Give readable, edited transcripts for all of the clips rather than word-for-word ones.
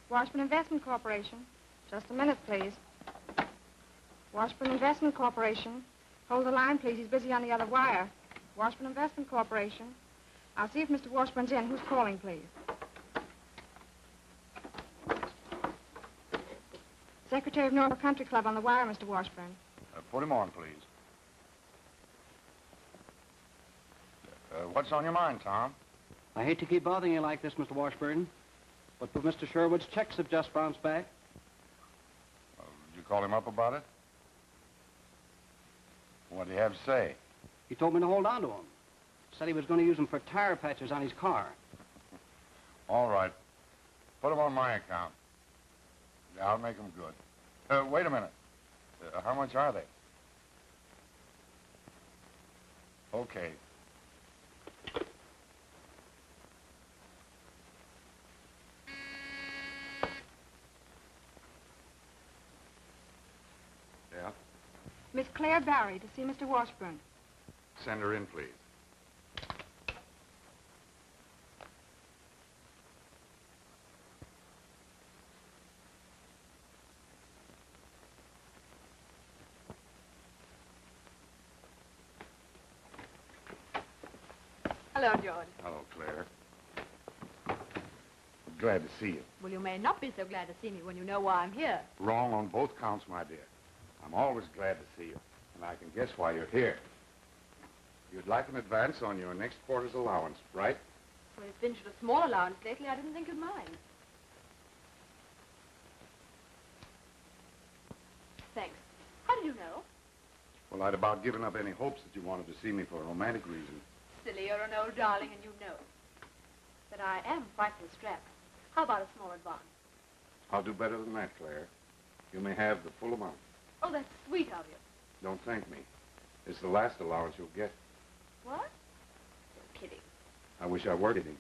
Washburn Investment Corporation. Just a minute, please. Washburn Investment Corporation. Hold the line, please. He's busy on the other wire. Washburn Investment Corporation. I'll see if Mr. Washburn's in. Who's calling, please? Secretary of Norfolk Country Club on the wire, Mr. Washburn. Put him on, please. What's on your mind, Tom? I hate to keep bothering you like this, Mr. Washburn, but Mr. Sherwood's checks have just bounced back. Did you call him up about it? What did he have to say? He told me to hold on to them. Said he was going to use them for tire patches on his car. All right. Put them on my account. Yeah, I'll make them good. Wait a minute. How much are they? Okay. Yeah? Miss Claire Barry to see Mr. Washburn. Send her in, please. Hello, George. Hello, Claire. Glad to see you. Well, you may not be so glad to see me when you know why I'm here. Wrong on both counts, my dear. I'm always glad to see you, and I can guess why you're here. You'd like an advance on your next quarter's allowance, right? Well, you've been to a small allowance lately. I didn't think you'd mind. Thanks. How did you know? Well, I'd about given up any hopes that you wanted to see me for a romantic reason. Silly, you're an old darling, and you know it. But I am frightfully strapped. How about a small advance? I'll do better than that, Claire. You may have the full amount. Oh, that's sweet of you. Don't thank me. It's the last allowance you'll get. What? You're kidding. I wish I were kidding.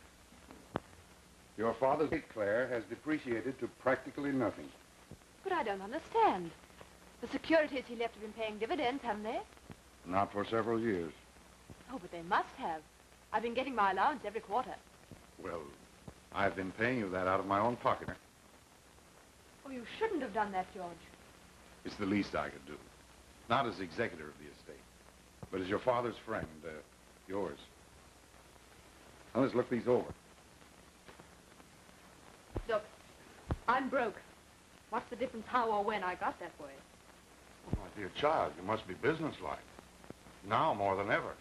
Your father's estate, Claire, has depreciated to practically nothing. But I don't understand. The securities he left have been paying dividends, haven't they? Not for several years. Oh, but they must have. I've been getting my allowance every quarter. Well, I've been paying you that out of my own pocket. Oh, you shouldn't have done that, George. It's the least I could do. Not as executor of the estate, but as your father's friend, yours. Now, let's look these over. Look, I'm broke. What's the difference how or when I got that way? Oh, my dear child, you must be businesslike. Now more than ever.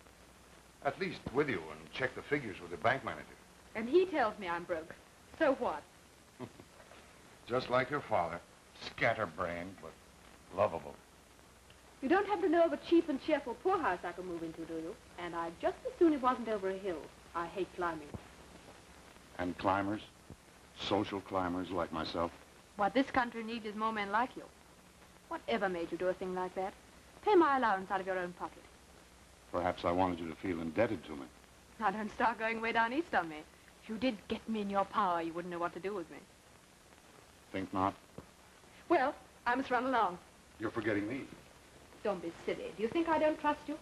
At least with you and check the figures with the bank manager. And he tells me I'm broke. So what? Just like your father. Scatterbrained, but lovable. You don't happen to know of a cheap and cheerful poorhouse I could move into, do you? And I'd just as soon it wasn't over a hill. I hate climbing. And climbers? Social climbers like myself? What this country needs is more men like you. Whatever made you do a thing like that? Pay my allowance out of your own pocket. Perhaps I wanted you to feel indebted to me. Now, don't start going way down east on me. If you did get me in your power, you wouldn't know what to do with me. Think not? Well, I must run along. You're forgetting me. Don't be silly. Do you think I don't trust you?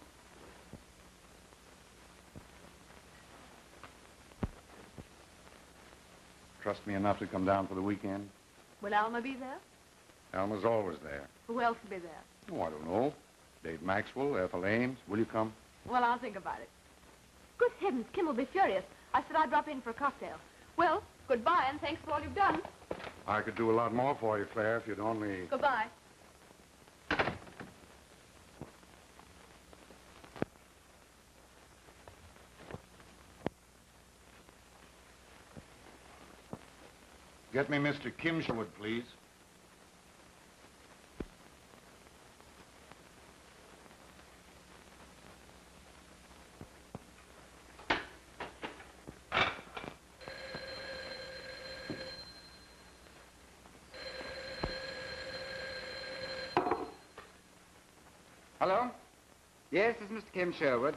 Trust me enough to come down for the weekend? Will Alma be there? Alma's always there. Who else will be there? Oh, I don't know. Dave Maxwell, Ethel Ames. Will you come? Well, I'll think about it. Good heavens, Kim will be furious. I said I'd drop in for a cocktail. Well, goodbye, and thanks for all you've done. I could do a lot more for you, Claire, if you'd only... Goodbye. Get me Mr. Kim Sherwood, please. Hello? Yes, this is Mr. Kim Sherwood.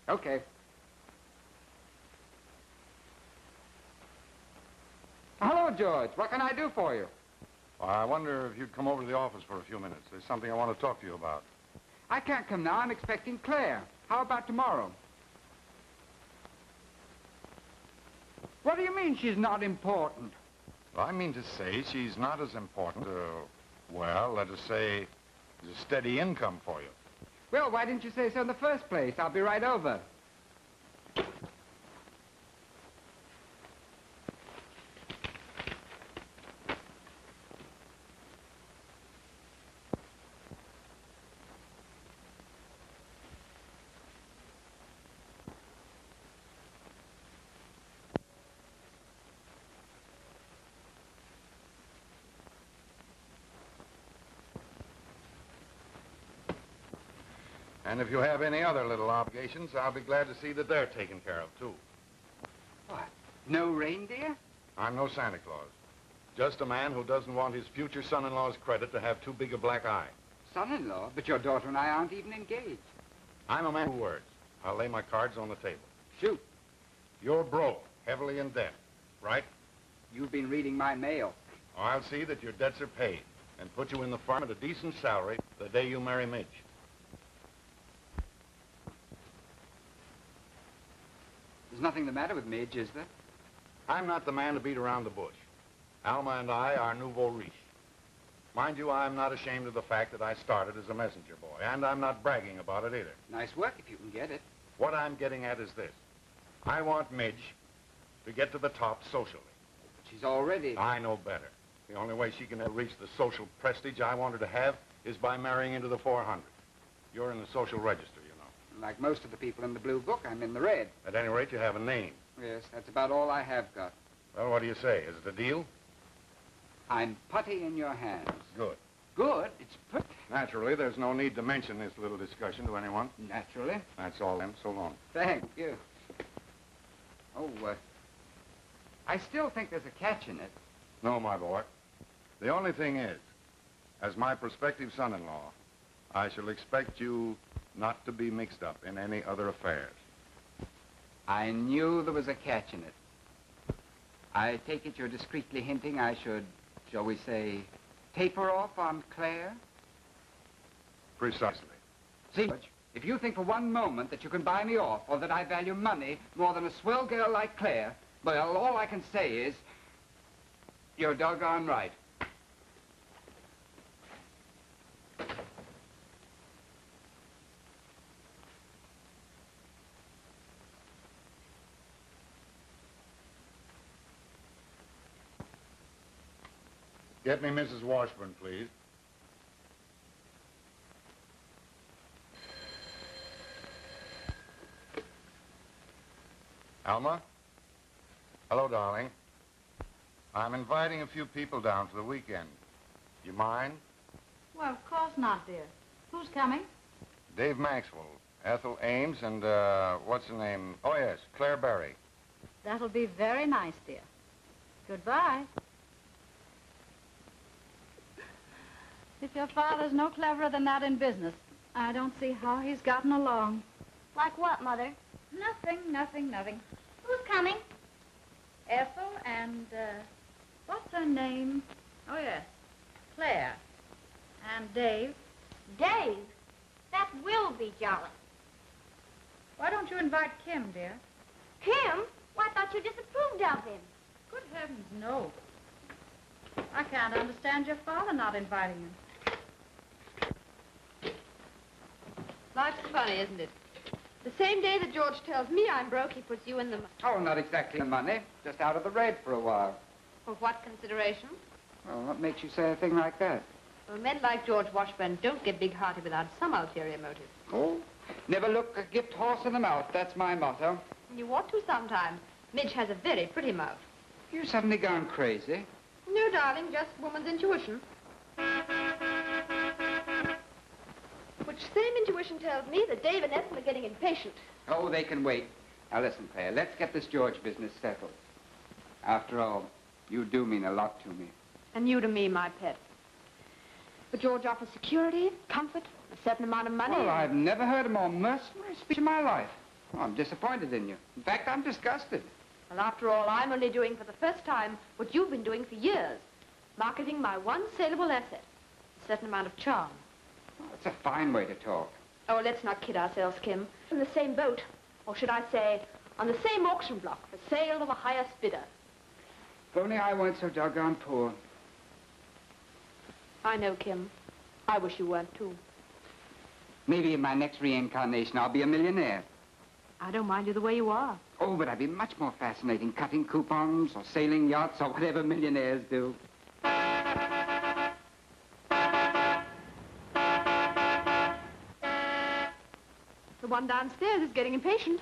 Okay. Hello, George. What can I do for you? Well, I wonder if you'd come over to the office for a few minutes. There's something I want to talk to you about. I can't come now. I'm expecting Claire. How about tomorrow? What do you mean she's not important? Well, I mean to say she's not as important, well, let us say, as a steady income for you. Well, why didn't you say so in the first place? I'll be right over. And if you have any other little obligations, I'll be glad to see that they're taken care of, too. What? No reindeer? I'm no Santa Claus. Just a man who doesn't want his future son-in-law's credit to have too big a black eye. Son-in-law? But your daughter and I aren't even engaged. I'm a man of words. I'll lay my cards on the table. Shoot. You're broke, heavily in debt, right? You've been reading my mail. I'll see that your debts are paid and put you in the farm at a decent salary the day you marry Midge. There's nothing the matter with Midge, is there? I'm not the man to beat around the bush. Alma and I are nouveau riche. Mind you, I'm not ashamed of the fact that I started as a messenger boy, and I'm not bragging about it either. Nice work if you can get it. What I'm getting at is this. I want Midge to get to the top socially. But she's already... I know better. The only way she can ever reach the social prestige I want her to have is by marrying into the 400. You're in the social register, you know. Like most of the people in the blue book, I'm in the red. At any rate, you have a name. Yes, that's about all I have got. Well, what do you say? Is it a deal? I'm putty in your hands. Good. Good? It's put... Naturally, there's no need to mention this little discussion to anyone. Naturally. That's all then. So long. Thank you. Oh, I still think there's a catch in it. No, my boy. The only thing is, as my prospective son-in-law, I shall expect you not to be mixed up in any other affairs. I knew there was a catch in it. I take it you're discreetly hinting I should, shall we say, taper off on Claire? Precisely. See, George, if you think for one moment that you can buy me off or that I value money more than a swell girl like Claire, well, all I can say is, you're doggone right. Get me Mrs. Washburn, please. Alma? Hello, darling. I'm inviting a few people down for the weekend. You mind? Well, of course not, dear. Who's coming? Dave Maxwell, Ethel Ames, and, what's her name? Oh, yes, Claire Berry. That'll be very nice, dear. Goodbye. If your father's no cleverer than that in business, I don't see how he's gotten along. Like what, Mother? Nothing. Who's coming? Ethel and, what's her name? Oh, yes, Claire. And Dave. Dave. That will be jolly. Why don't you invite Kim, dear? Kim? Why, I thought you disapproved of him. Good heavens, no. I can't understand your father not inviting him. Life's funny, isn't it? The same day that George tells me I'm broke, he puts you in the... Oh, not exactly the money. Just out of the red for a while. For what consideration? Well, what makes you say a thing like that? Well, men like George Washburn don't get big-hearted without some ulterior motive. Oh? Never look a gift horse in the mouth. That's my motto. You ought to sometime. Midge has a very pretty mouth. You suddenly gone crazy. No, darling, just woman's intuition. Which same intuition tells me that Dave and Ethel are getting impatient. Oh, they can wait. Now listen, Claire, let's get this George business settled. After all, you do mean a lot to me. And you to me, my pet. But George offers security, comfort, a certain amount of money. Well, I've never heard a more mercenary speech in my life. Oh, I'm disappointed in you. In fact, I'm disgusted. Well, after all, I'm only doing for the first time what you've been doing for years. Marketing my one saleable asset. A certain amount of charm. Oh, it's a fine way to talk. Oh, let's not kid ourselves, Kim. In the same boat, or should I say, on the same auction block for sale to the highest bidder. If only I weren't so doggone poor. I know, Kim. I wish you weren't, too. Maybe in my next reincarnation I'll be a millionaire. I don't mind you the way you are. Oh, but I'd be much more fascinating cutting coupons or sailing yachts or whatever millionaires do. The one downstairs is getting impatient.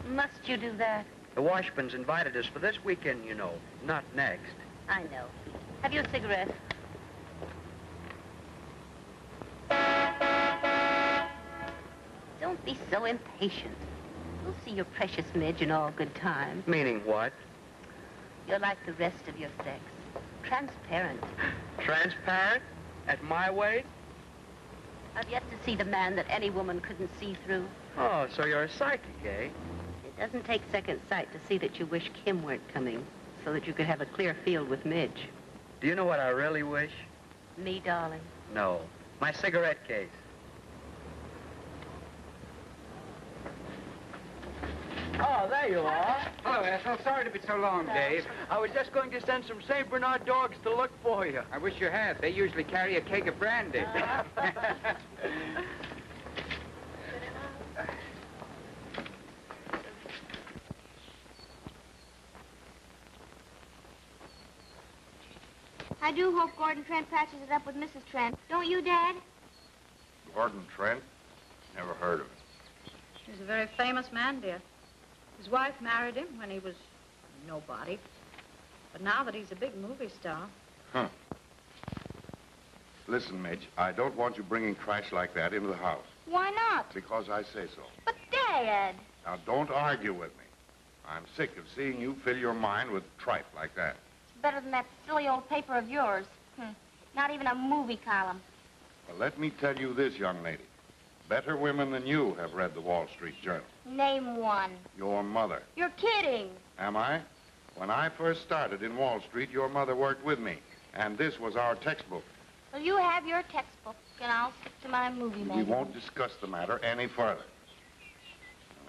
Must you do that? The Washburns invited us for this weekend, you know, not next. I know. Have you a cigarette? Don't be so impatient. You'll see your precious Midge in all good time. Meaning what? You're like the rest of your sex. Transparent. Transparent? At my weight? I've yet to see the man that any woman couldn't see through. Oh, so you're a psychic, eh? It doesn't take second sight to see that you wish Kim weren't coming, so that you could have a clear field with Midge. Do you know what I really wish? Me, darling. No. My cigarette case. Oh, there you are. Hello, Ethel. Sorry to be so long, Dave. I was just going to send some St. Bernard dogs to look for you. I wish you had. They usually carry a keg of brandy. I do hope Gordon Trent patches it up with Mrs. Trent. Don't you, Dad? Gordon Trent? Never heard of him. He's a very famous man, dear. His wife married him when he was nobody. But now that he's a big movie star... Huh. Listen, Midge, I don't want you bringing trash like that into the house. Why not? Because I say so. But, Dad... Now, don't argue with me. I'm sick of seeing you fill your mind with tripe like that. It's better than that silly old paper of yours. Not even a movie column. Well, let me tell you this, young lady. Better women than you have read the Wall Street Journal. Name one. Your mother. You're kidding. Am I? When I first started in Wall Street, your mother worked with me, and this was our textbook. Well, you have your textbook, and I'll stick to my movie magazine. We won't discuss the matter any further.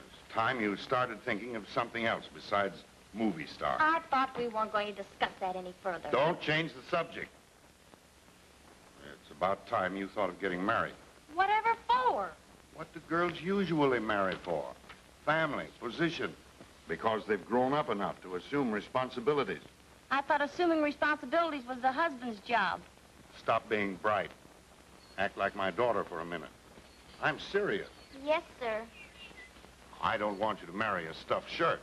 It's time you started thinking of something else besides movie star. I thought we weren't going to discuss that any further. Don't change the subject. It's about time you thought of getting married. Whatever for? What do girls usually marry for? Family, position. Because they've grown up enough to assume responsibilities. I thought assuming responsibilities was the husband's job. Stop being bright. Act like my daughter for a minute. I'm serious. Yes, sir. I don't want you to marry a stuffed shirt.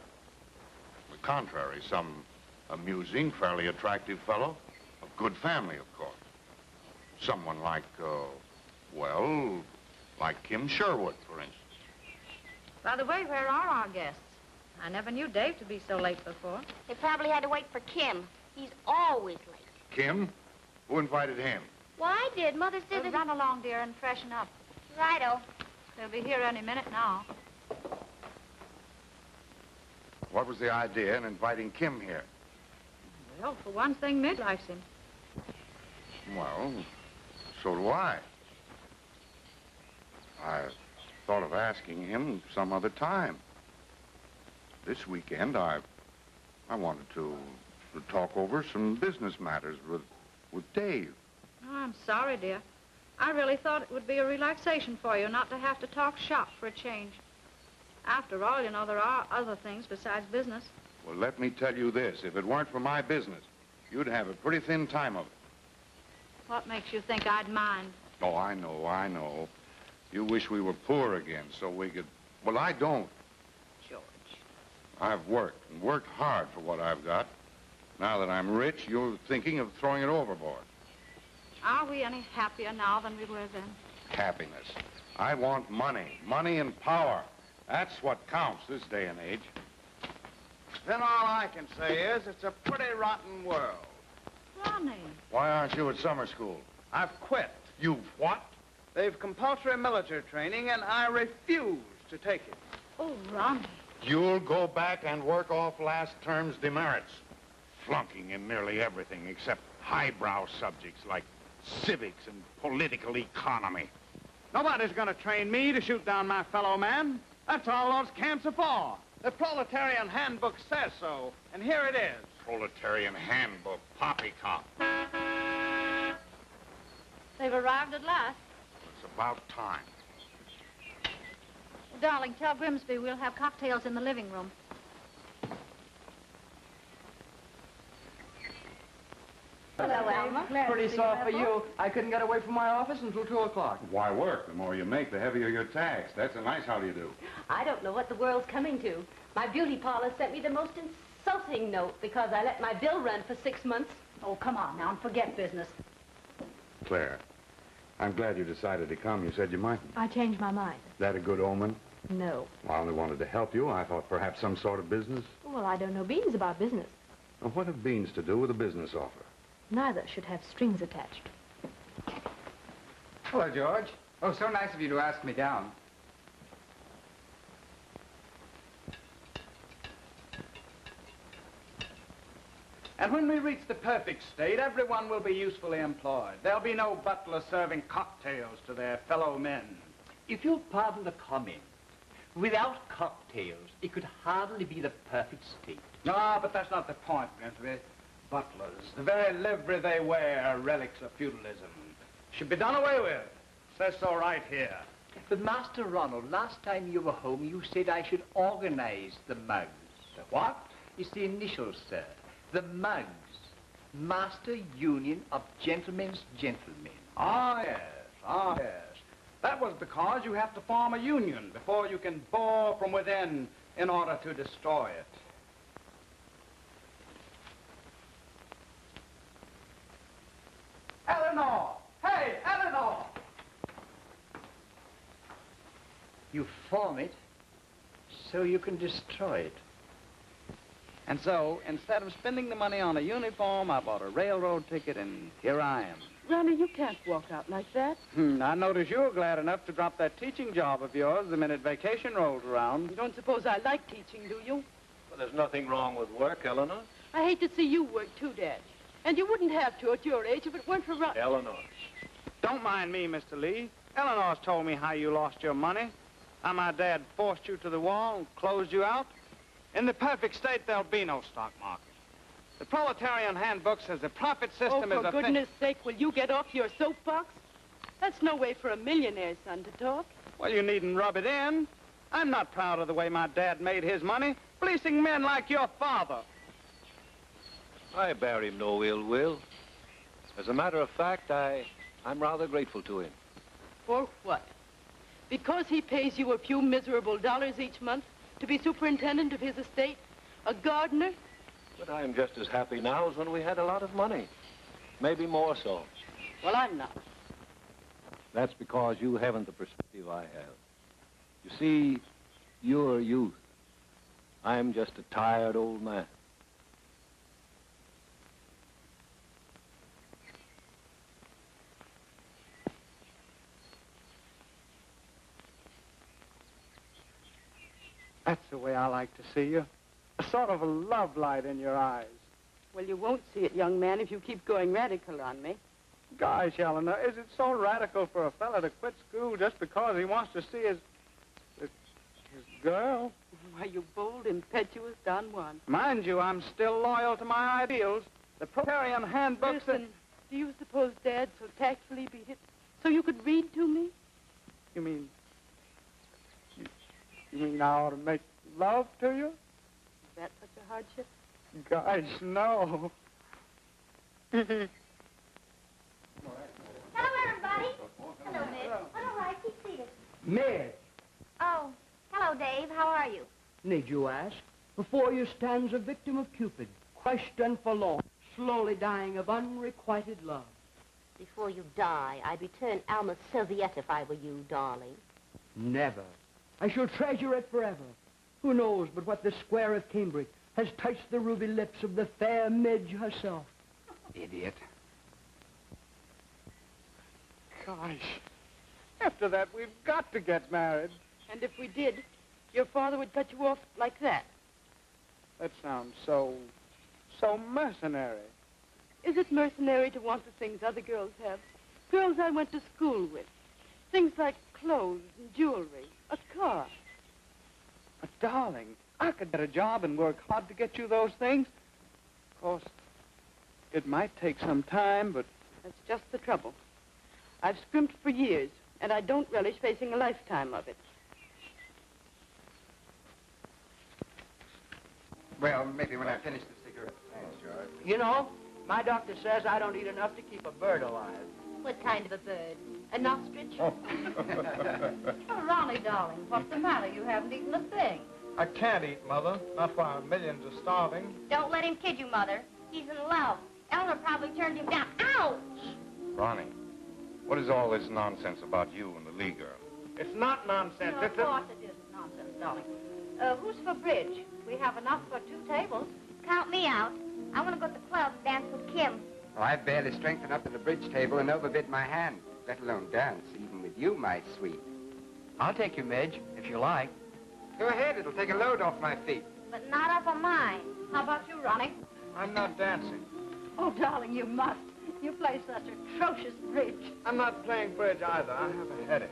On the contrary, some amusing, fairly attractive fellow. Of good family, of course. Someone like, well, like Kim Sherwood, for instance. By the way, where are our guests? I never knew Dave to be so late before. They probably had to wait for Kim. He's always late. Kim? Who invited him? Well, I did. Mother said that... Run along, dear, and freshen up. Righto. They'll be here any minute now. What was the idea in inviting Kim here? Well, for one thing, Midge likes him. Well, so do I. I thought of asking him some other time. This weekend, I wanted to talk over some business matters with Dave. Oh, I'm sorry, dear. I really thought it would be a relaxation for you not to have to talk shop for a change. After all, you know, there are other things besides business. Well, let me tell you this. If it weren't for my business, you'd have a pretty thin time of it. What makes you think I'd mind? Oh, I know. You wish we were poor again so we could... Well, I don't. I've worked, and worked hard for what I've got. Now that I'm rich, you're thinking of throwing it overboard. Are we any happier now than we were then? Happiness. I want money. Money and power. That's what counts this day and age. Then all I can say is it's a pretty rotten world. Ronnie. Why aren't you at summer school? I've quit. You've what? They've compulsory military training, and I refuse to take it. Oh, Ronnie. You'll go back and work off last term's demerits. Flunking in nearly everything except highbrow subjects like civics and political economy. Nobody's going to train me to shoot down my fellow man. That's all those camps are for. The proletarian handbook says so, and here it is. Proletarian handbook, poppycock. They've arrived at last. It's about time. Darling, tell Grimsby we'll have cocktails in the living room. Hello, Alma. Pretty soft for you. I couldn't get away from my office until 2 o'clock. Why work? The more you make, the heavier your tax. That's a nice how do you do. I don't know what the world's coming to. My beauty parlor sent me the most insulting note because I let my bill run for 6 months. Oh, come on now and forget business. Claire, I'm glad you decided to come. You said you might. I changed my mind. That a good omen? No. Well, I only wanted to help you. I thought perhaps some sort of business. Well, I don't know beans about business. Well, what have beans to do with a business offer? Neither should have strings attached. Hello, George. Oh, so nice of you to ask me down. And when we reach the perfect state, everyone will be usefully employed. There'll be no butler serving cocktails to their fellow men. If you'll pardon the comment, without cocktails, it could hardly be the perfect state. No, but that's not the point, Grimsby. Butlers, the very livery they wear are relics of feudalism. Should be done away with. Says so right here. But Master Ronald, last time you were home, you said I should organize the mugs. The what? It's the initials, sir. The mugs. Master Union of Gentlemen's Gentlemen. Ah, yes. Ah, yes. That was because you have to form a union before you can bore from within in order to destroy it. Eleanor! Hey, Eleanor! You form it so you can destroy it. And so, instead of spending the money on a uniform, I bought a railroad ticket, and here I am. Ronnie, you can't walk out like that. I notice you were glad enough to drop that teaching job of yours the minute vacation rolled around. You don't suppose I like teaching, do you? Well, there's nothing wrong with work, Eleanor. I hate to see you work too, Dad. And you wouldn't have to at your age if it weren't for Ronnie. Eleanor. Don't mind me, Mr. Lee. Eleanor's told me how you lost your money, how my dad forced you to the wall and closed you out. In the perfect state, there'll be no stock market. The proletarian handbook says the profit system is Oh, a... for goodness sake, will you get off your soapbox? That's no way for a millionaire's son to talk. Well, you needn't rub it in. I'm not proud of the way my dad made his money, fleecing men like your father. I bear him no ill will. As a matter of fact, I'm rather grateful to him. For what? Because he pays you a few miserable dollars each month to be superintendent of his estate? A gardener? But I'm just as happy now as when we had a lot of money. Maybe more so. Well, I'm not. That's because you haven't the perspective I have. You see, you're youth. I'm just a tired old man. That's the way I like to see you. A sort of a love light in your eyes. Well, you won't see it, young man, if you keep going radical on me. Gosh, Eleanor, is it so radical for a fella to quit school just because he wants to see his girl? Why, you bold, impetuous Don Juan. Mind you, I'm still loyal to my ideals. The proletarian handbook... Listen, do you suppose Dad so tactfully beat it so you could read to me? You mean I ought to make love to you? Is that such a hardship? Gosh, no. Hello, everybody. Hello, Miss. All right, keep seated. Miss, Oh, hello, Dave. How are you? need you ask? Before you stands a victim of Cupid, crushed and forlorn, slowly dying of unrequited love. Before you die, I'd return Alma's serviette if I were you, darling. Never. I shall treasure it forever. Who knows but what the square of cambric has touched the ruby lips of the fair Midge herself. Idiot. Gosh. After that, we've got to get married. And if we did, your father would cut you off like that. That sounds so mercenary. Is it mercenary to want the things other girls have? Girls I went to school with. Things like clothes and jewelry, a car. But, darling, I could get a job and work hard to get you those things. Of course, it might take some time, but... That's just the trouble. I've scrimped for years, and I don't relish facing a lifetime of it. Well, maybe when I finish the cigarette. Thanks, George. You know, my doctor says I don't eat enough to keep a bird alive. What kind of a bird? An ostrich? Oh, Ronnie, darling, what's the matter? You haven't eaten a thing. I can't eat, Mother. Not while millions are starving. Don't let him kid you, Mother. He's in love. Eleanor probably turned him down. Ouch! Ronnie, what is all this nonsense about you and the Lee girl? It's not nonsense. No, of course it isn't nonsense, darling. Who's for bridge? We have enough for 2 tables. Count me out. I want to go to the club and dance with Kim. Oh, I've barely strengthened up to the bridge table and overbid my hand, let alone dance, even with you, my sweet. I'll take you, Midge, if you like. Go ahead, it'll take a load off my feet. But not off of mine. How about you, Ronnie? I'm not dancing. Oh, darling, you must. You play such atrocious bridge. I'm not playing bridge either. I have a headache.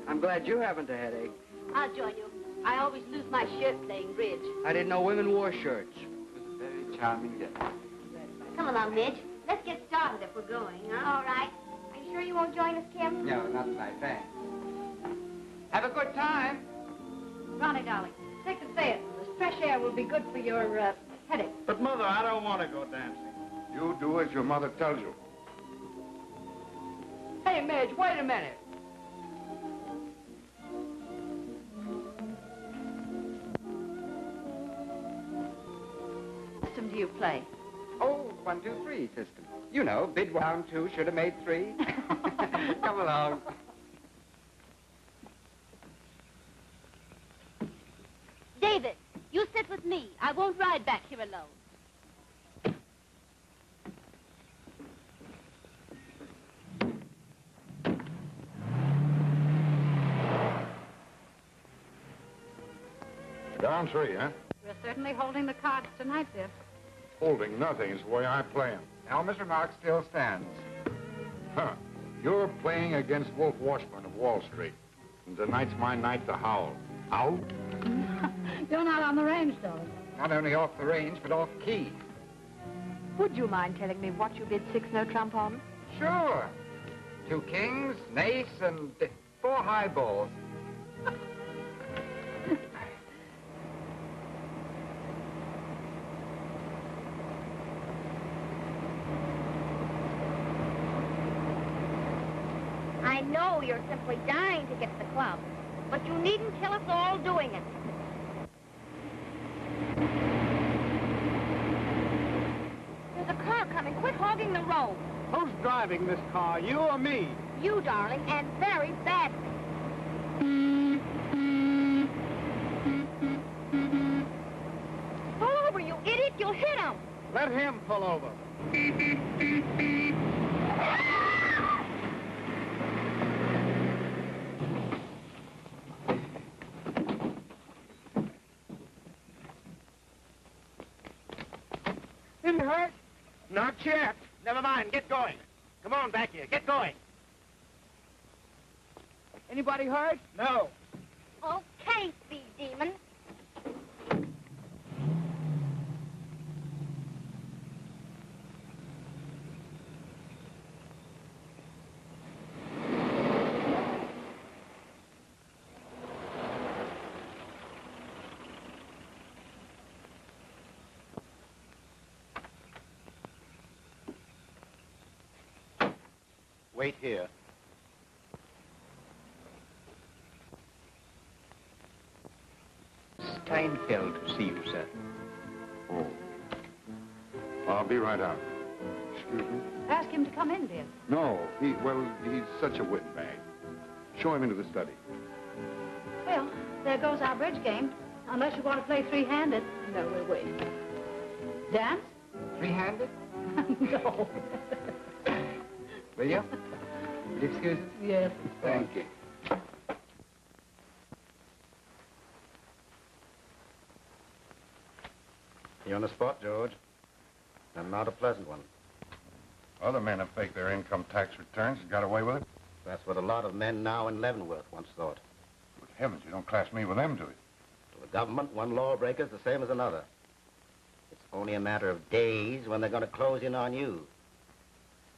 I'm glad you haven't a headache. I'll join you. I always lose my shirt playing bridge. I didn't know women wore shirts. It was a very charming day. Come along, Midge. Let's get started if we're going, huh? All right. Are you sure you won't join us, Kim? No, not tonight, thanks. Have a good time. Ronnie, darling, take the Fayette. This fresh air will be good for your headache. But, Mother, I don't want to go dancing. You do as your mother tells you. Hey, Midge, wait a minute. What system do you play? Oh, 1, 2, 3 system. You know, bid 1, 2, should have made 3. Come along. David, you sit with me. I won't ride back here alone. Down 3, huh? We're certainly holding the cards tonight, dear. Holding nothing is the way I play 'em. Elmer's remark still stands. Huh. You're playing against Wolf Washburn of Wall Street. And tonight's my night to howl. Out? You're not on the range, darling. Not only off the range, but off key. Would you mind telling me what you bid 6 no trump on? Sure. 2 kings, an ace, and 4 high balls. I know you're simply dying to get to the club, but you needn't kill us all doing it. There's a car coming. Quit hogging the road. Who's driving this car, you or me? You, darling, and very badly. Pull over, you idiot. You'll hit him. Let him pull over. Didn't hurt? Not yet. Never mind. Get going. Come on back here. Get going. Anybody hurt? No. Okay, speed demon. Wait here. Steinfeld, see you, sir. Oh. I'll be right out. Excuse me? Ask him to come in, dear. No, he's such a windbag. Show him into the study. Well, there goes our bridge game. Unless you want to play three-handed. No, we'll wait. Dance? Three-handed? No. Will you? Will you excuse us? Yes. Thank you. You're on the spot, George. And not a pleasant one. Other men have faked their income tax returns and got away with it. That's what a lot of men now in Leavenworth once thought. Good heavens, you don't class me with them, do you? To the government, one lawbreaker's the same as another. It's only a matter of days when they're going to close in on you.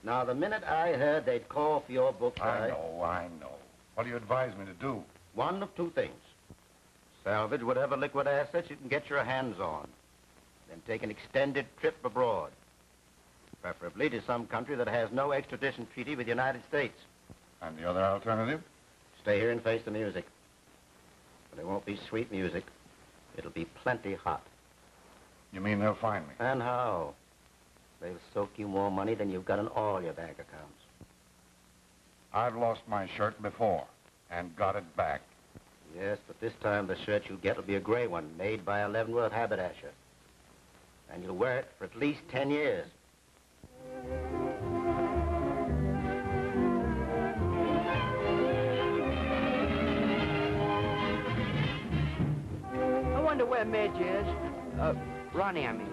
Now, the minute I heard they'd call for your books, I know. What do you advise me to do? One of two things. Salvage whatever liquid assets you can get your hands on. Then take an extended trip abroad. Preferably to some country that has no extradition treaty with the United States. And the other alternative? Stay here and face the music. But it won't be sweet music. It'll be plenty hot. You mean they'll find me? And how? They'll soak you more money than you've got in all your bank accounts. I've lost my shirt before and got it back. Yes, but this time the shirt you'll get will be a gray one made by a Leavenworth haberdasher. And you'll wear it for at least 10 years. I wonder where Midge is. Ronnie, I mean.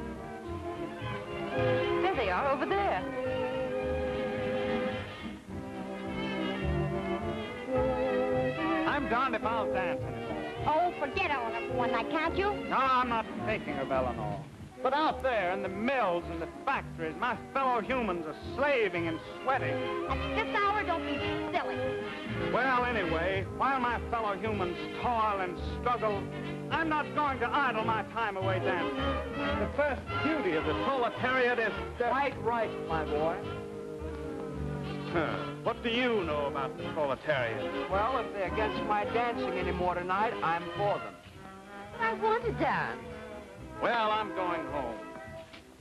There they are, over there. I'm darned if I'll dance anymore. Oh, forget Eleanor for one night, can't you? No, I'm not thinking of Eleanor. But out there in the mills and the factories, my fellow humans are slaving and sweating. At this hour, don't be silly. Well, anyway, while my fellow humans toil and struggle, I'm not going to idle my time away dancing. The first duty of the proletariat is Quite right, my boy. What do you know about the proletariat? Well, if they're against my dancing anymore tonight, I'm for them. But I want to dance. Well, I'm going home.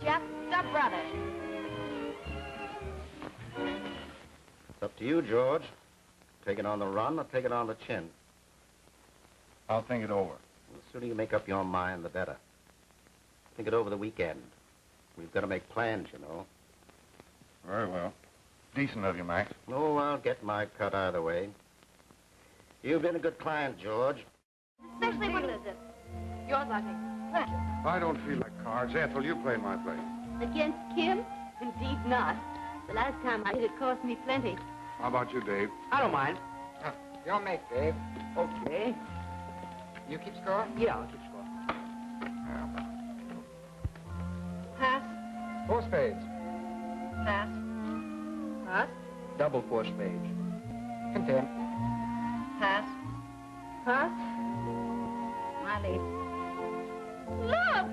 Just the brothers. It's up to you, George. Take it on the run or take it on the chin. I'll think it over. The sooner you make up your mind, the better. Think it over the weekend. We've got to make plans, you know. Very well. Decent of you, Max. Oh, I'll get my cut either way. You've been a good client, George. Especially when is it? Yours, I think. I don't feel like cards. Ethel, you play my place. Against Kim? Indeed not. The last time I did, it cost me plenty. How about you, Dave? I don't mind. You'll make, Dave. Okay. You keep score? Yeah, I'll keep score. Pass. Four spades. Pass. Pass. Double four spades. Content. Pass. Pass. My lead. Look!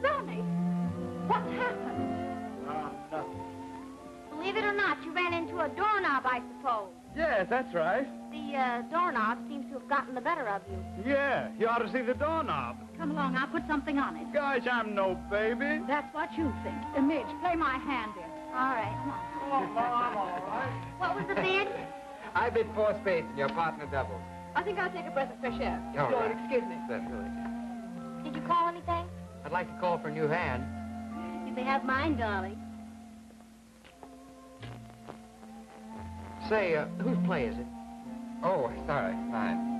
Ronnie, what's happened? Nothing. Believe it or not, you ran into a doorknob, I suppose. Yes, that's right. The doorknob seems to have gotten the better of you. Yeah, you ought to see the doorknob. Come along, I'll put something on it. Gosh, I'm no baby. That's what you think. Midge, play my hand, dear. All right, come on. Oh, I'm all right. What was the bid? I bid four spades and your partner doubles. I think I'll take a breath of fresh air. All Lord, right. excuse me. Certainly. Did you call anything? I'd like to call for a new hand. You may have mine, darling. Say, whose play is it? Oh, sorry. Fine.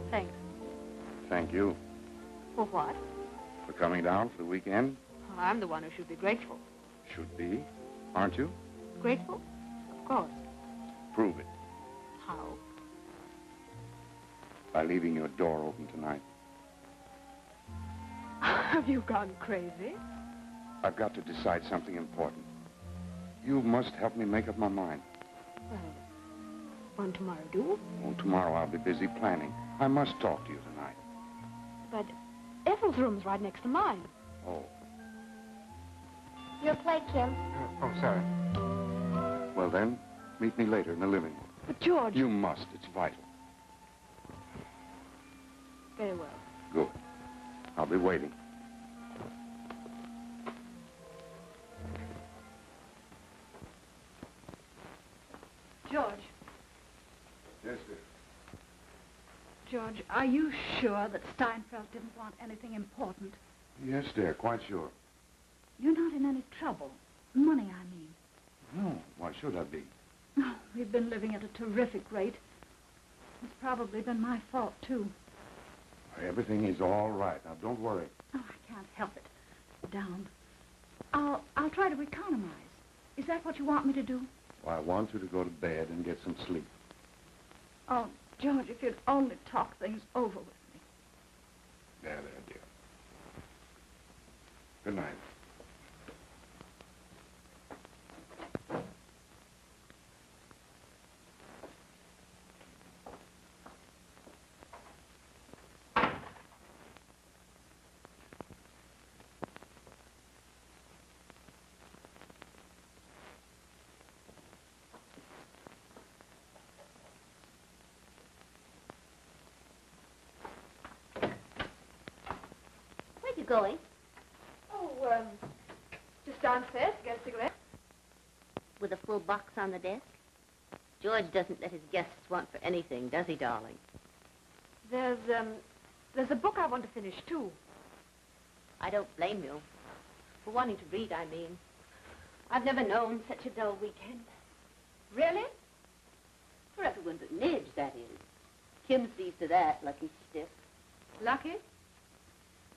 Thanks. Thank you For what? for coming down for the weekend. Well, I'm the one who should be grateful. Should be, aren't you? Grateful? Of course. Prove it How? by leaving your door open tonight. Have you gone crazy? I've got to decide something important. You must help me make up my mind. Well, won't tomorrow do? Oh, tomorrow I'll be busy planning. I must talk to you tonight. But Ethel's room's right next to mine. Oh. Your plate, Kim. Oh, sorry. Well, then, meet me later in the living room. But, George... You must. It's vital. Very well. Good. I'll be waiting. George. Yes, dear. George, are you sure that Steinfeld didn't want anything important? Yes, dear, quite sure. You're not in any trouble. Money, I mean. No, why should I be? Oh, we've been living at a terrific rate. It's probably been my fault, too. Everything is all right. Now, don't worry. Oh, I can't help it. Down. I'll try to economize. Is that what you want me to do? Well, I want you to go to bed and get some sleep. Oh, George, if you'd only talk things over with me. There, dear. Good night. Where you going? Oh, just downstairs to get a cigarette. With a full box on the desk? George doesn't let his guests want for anything, does he, darling? There's a book I want to finish, too. I don't blame you. For wanting to read, I mean. I've never known such a dull weekend. Really? For everyone but Midge, that is. Kim sees to that, lucky stiff. Lucky?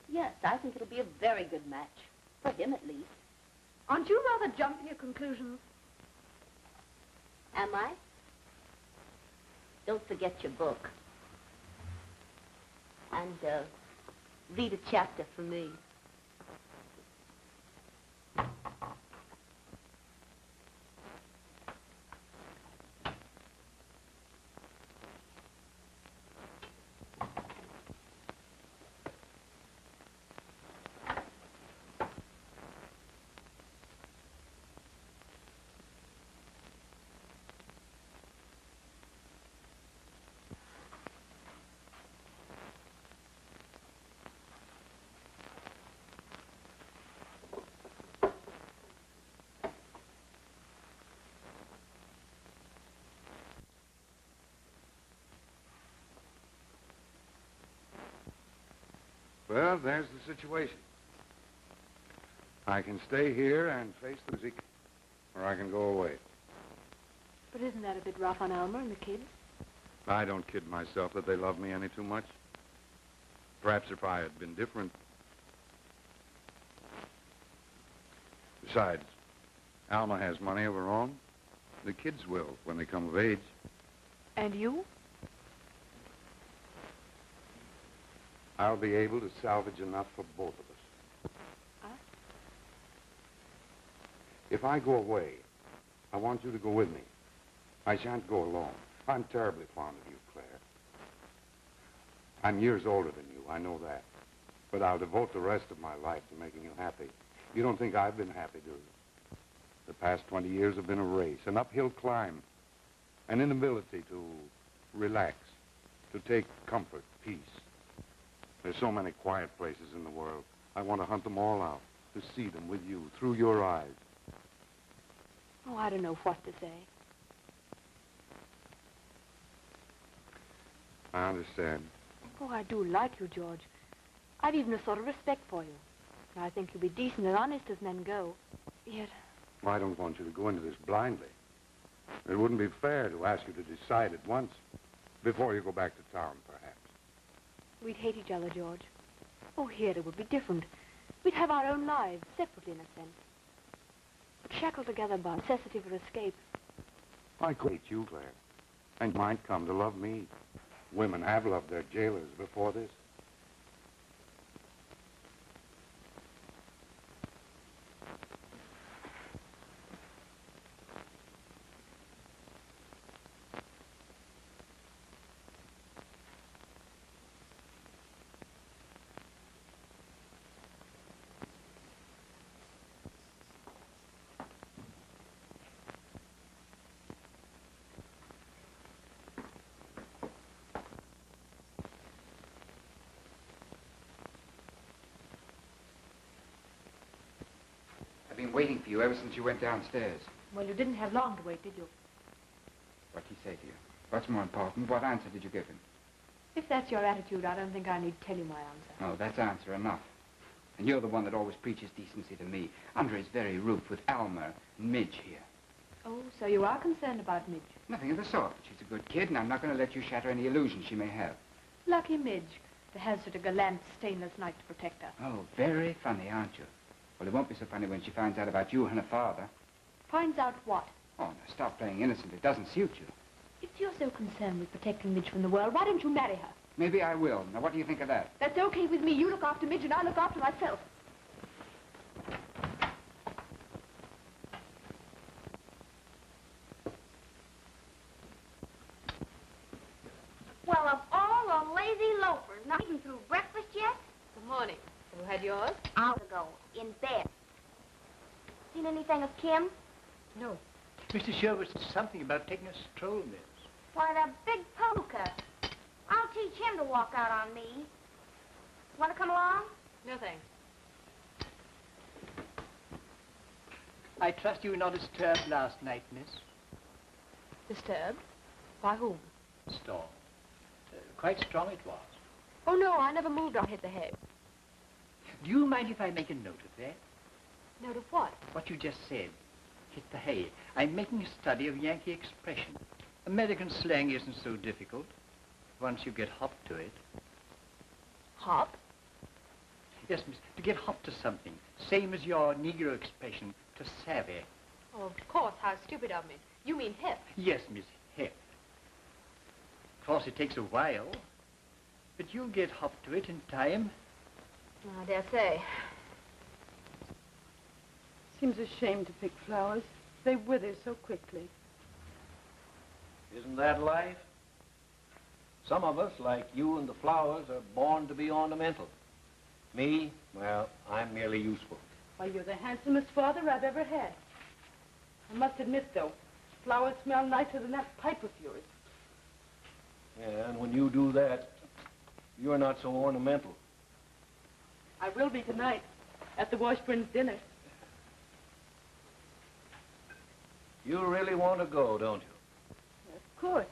Yes, I think it'll be a very good match. For him, at least. Aren't you rather jumping to your conclusions? Am I? Don't forget your book. And, read a chapter for me. Well, there's the situation. I can stay here and face the music, or I can go away. But isn't that a bit rough on Elmer and the kids? I don't kid myself that they love me any too much. Perhaps if I had been different. Besides, Alma has money of her own. The kids will when they come of age. And you? I'll be able to salvage enough for both of us. Huh? If I go away, I want you to go with me. I shan't go alone. I'm terribly fond of you, Claire. I'm years older than you, I know that. But I'll devote the rest of my life to making you happy. You don't think I've been happy, do you? The past 20 years have been a race, an uphill climb, an inability to relax, to take comfort, peace. There's so many quiet places in the world. I want to hunt them all out, to see them with you, through your eyes. Oh, I don't know what to say. I understand. Oh, I do like you, George. I've even a sort of respect for you. I think you'll be decent and honest as men go. Yet... Well, I don't want you to go into this blindly. It wouldn't be fair to ask you to decide at once, before you go back to town, perhaps. We'd hate each other, George. Oh, here it would be different. We'd have our own lives, separately in a sense. But shackled together by necessity for escape. I could hate you, Claire. And you might come to love me. Women have loved their jailers before this. waiting for you ever since you went downstairs. Well, you didn't have long to wait, did you? What'd he say to you? What's more important, what answer did you give him? If that's your attitude, I don't think I need tell you my answer. Oh, that's answer enough. And you're the one that always preaches decency to me, under his very roof with Alma and Midge here. Oh, so you are concerned about Midge? Nothing of the sort. She's a good kid, and I'm not going to let you shatter any illusions she may have. Lucky Midge to have such a gallant stainless knight to protect her. Oh, very funny, aren't you? Well, it won't be so funny when she finds out about you and her father. Finds out what? Oh, now stop playing innocent. It doesn't suit you. If you're so concerned with protecting Midge from the world, why don't you marry her? Maybe I will. Now, what do you think of that? That's okay with me. You look after Midge and I look after myself. Well, of all the lazy loafers, not even through breakfast yet? Good morning. Have you had yours? Hours ago, in bed. Seen anything of Kim? No. Mr. Sherwood said something about taking a stroll, miss. Why, the big poker. I'll teach him to walk out on me. Want to come along? No, thanks. I trust you were not disturbed last night, miss. Disturbed? By whom? Storm. Quite strong it was. Oh, no, I never moved or hit the hay. Do you mind if I make a note of that? Note of what? What you just said. Hit the hay. I'm making a study of Yankee expression. American slang isn't so difficult once you get hop to it. Hop? Yes, miss, to get hop to something. Same as your Negro expression, to savvy. Oh, of course. How stupid of me. You mean hip. Yes, miss, hip. Of course, it takes a while, but you'll get hop to it in time. I dare say. Seems a shame to pick flowers. They wither so quickly. Isn't that life? Some of us, like you and the flowers, are born to be ornamental. Me, well, I'm merely useful. Why, you're the handsomest father I've ever had. I must admit, though, flowers smell nicer than that pipe of yours. Yeah, and when you do that, you're not so ornamental. I will be tonight at the Washburn's dinner. You really want to go, don't you? Of course.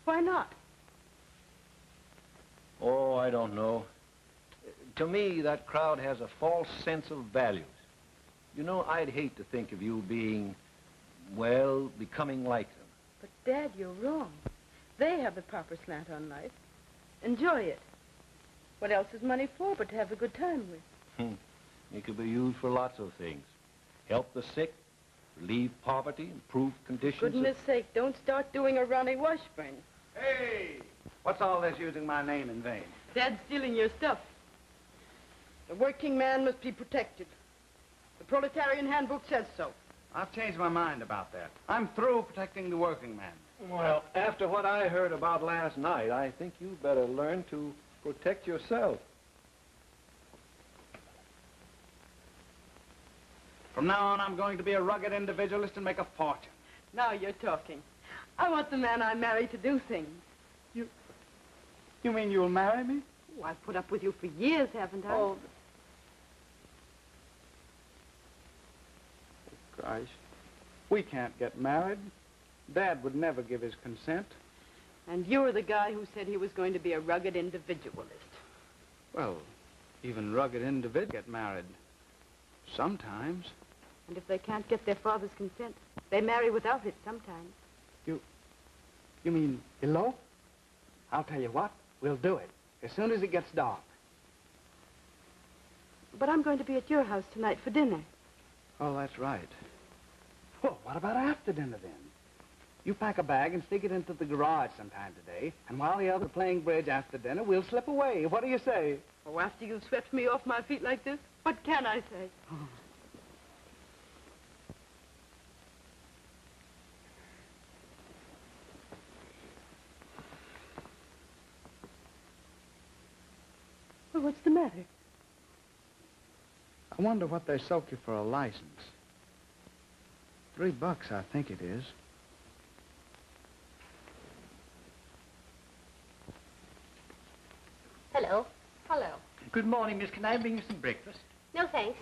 Why not? Oh, I don't know. To me, that crowd has a false sense of values. You know, I'd hate to think of you being, well, becoming like them. But, Dad, you're wrong. They have the proper slant on life. Enjoy it. What else is money for but to have a good time with? It could be used for lots of things. Help the sick, relieve poverty, improve conditions. For goodness sake, don't start doing a Ronnie Washburn. Hey! What's all this using my name in vain? Dad's stealing your stuff. The working man must be protected. The proletarian handbook says so. I've changed my mind about that. I'm through protecting the working man. Well, after what I heard about last night, I think you better learn to protect yourself. From now on, I'm going to be a rugged individualist and make a fortune. Now you're talking. I want the man I marry to do things. You mean you'll marry me? Oh, I've put up with you for years, haven't I? Oh. Christ. We can't get married. Dad would never give his consent. And you're the guy who said he was going to be a rugged individualist. Well, even rugged individuals get married. Sometimes. And if they can't get their father's consent, they marry without it sometimes. You mean elope? I'll tell you what, we'll do it as soon as it gets dark. But I'm going to be at your house tonight for dinner. Oh, that's right. Well, what about after dinner, then? You pack a bag and stick it into the garage sometime today, and while the others are playing bridge after dinner, we'll slip away. What do you say? Oh, after you've swept me off my feet like this? What can I say? Well, what's the matter? I wonder what they soak you for a license. $3, I think it is. Hello. Hello. Good morning, miss. Can I bring you some breakfast? No, thanks.